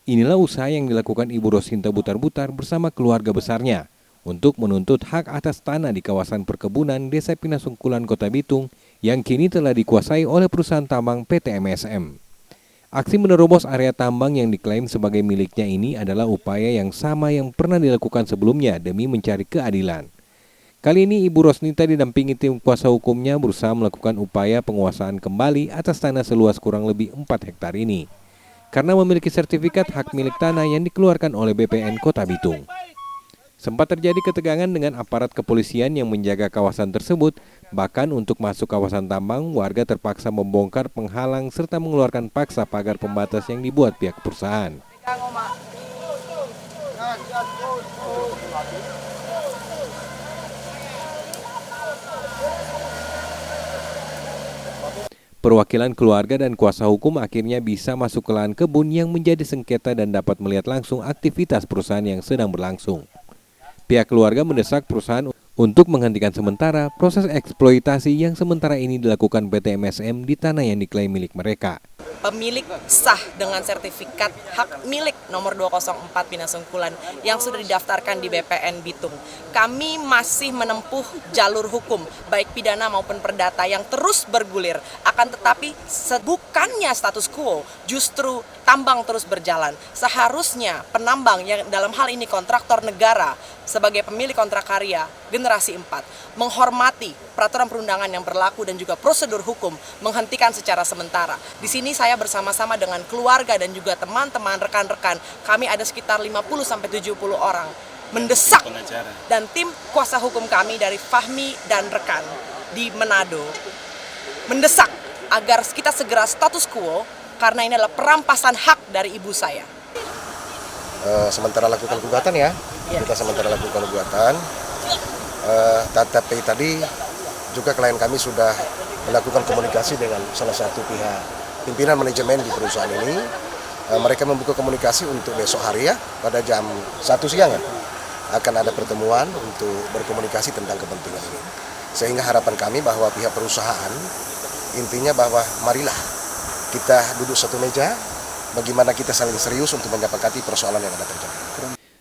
Inilah usaha yang dilakukan Ibu Rosinta Butar-Butar bersama keluarga besarnya untuk menuntut hak atas tanah di kawasan perkebunan Desa Pinasungkulan, Kota Bitung yang kini telah dikuasai oleh perusahaan tambang PT MSM. Aksi menerobos area tambang yang diklaim sebagai miliknya ini adalah upaya yang sama yang pernah dilakukan sebelumnya demi mencari keadilan. Kali ini Ibu Rosnita didampingi tim kuasa hukumnya berusaha melakukan upaya penguasaan kembali atas tanah seluas kurang lebih 4 hektar ini, karena memiliki sertifikat hak milik tanah yang dikeluarkan oleh BPN Kota Bitung. Sempat terjadi ketegangan dengan aparat kepolisian yang menjaga kawasan tersebut, bahkan untuk masuk kawasan tambang, warga terpaksa membongkar penghalang serta mengeluarkan paksa pagar pembatas yang dibuat pihak perusahaan. Perwakilan keluarga dan kuasa hukum akhirnya bisa masuk ke lahan kebun yang menjadi sengketa dan dapat melihat langsung aktivitas perusahaan yang sedang berlangsung. Pihak keluarga mendesak perusahaan untuk menghentikan sementara proses eksploitasi yang sementara ini dilakukan PT MSM di tanah yang diklaim milik mereka. Pemilik sah dengan sertifikat hak milik nomor 204 Pinasungkulan yang sudah didaftarkan di BPN Bitung. Kami masih menempuh jalur hukum, baik pidana maupun perdata yang terus bergulir. Akan tetapi bukannya status quo, justru tambang terus berjalan. Seharusnya penambang yang dalam hal ini kontraktor negara sebagai pemilik kontrak karya generasi 4 menghormati peraturan perundangan yang berlaku dan juga prosedur hukum, menghentikan secara sementara. Di sini saya bersama-sama dengan keluarga dan juga teman-teman rekan-rekan, kami ada sekitar 50-70 orang mendesak, dan tim kuasa hukum kami dari Fahmi dan rekan di Manado mendesak agar kita segera status quo karena ini adalah perampasan hak dari ibu saya. Sementara lakukan gugatan ya, kita sementara lakukan gugatan. Tapi tadi juga klien kami sudah melakukan komunikasi dengan salah satu pihak pimpinan manajemen di perusahaan ini. Mereka membuka komunikasi untuk besok hari ya, pada jam 1 siang ya, akan ada pertemuan untuk berkomunikasi tentang kepentingan ini. Sehingga harapan kami bahwa pihak perusahaan, intinya bahwa marilah kita duduk satu meja, bagaimana kita saling serius untuk menyepakati persoalan yang ada terjadi.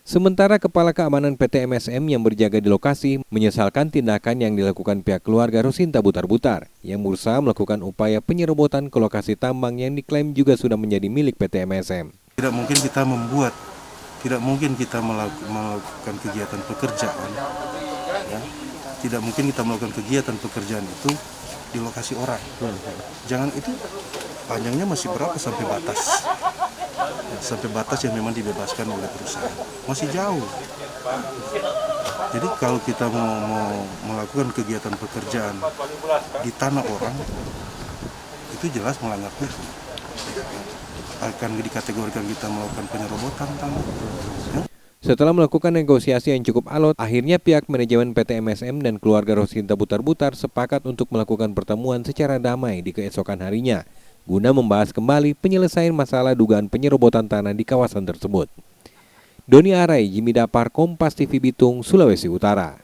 Sementara Kepala Keamanan PT MSM yang berjaga di lokasi menyesalkan tindakan yang dilakukan pihak keluarga Rosinta Butar-Butar yang berusaha melakukan upaya penyerobotan ke lokasi tambang yang diklaim juga sudah menjadi milik PT MSM. Tidak mungkin kita melakukan kegiatan pekerjaan, ya. Tidak mungkin kita melakukan kegiatan pekerjaan itu di lokasi orang. Jangan itu panjangnya masih berapa sampai batas yang memang dibebaskan oleh perusahaan, masih jauh. Jadi kalau kita mau melakukan kegiatan pekerjaan di tanah orang, itu jelas melanggar hukum. Akan dikategorikan kita melakukan penyerobotan tanah. Setelah melakukan negosiasi yang cukup alot, akhirnya pihak manajemen PT MSM dan keluarga Rosinta Butar-Butar sepakat untuk melakukan pertemuan secara damai di keesokan harinya, guna membahas kembali penyelesaian masalah dugaan penyerobotan tanah di kawasan tersebut. Doni Arai, Jimmy Dapar, Kompas TV Bitung, Sulawesi Utara.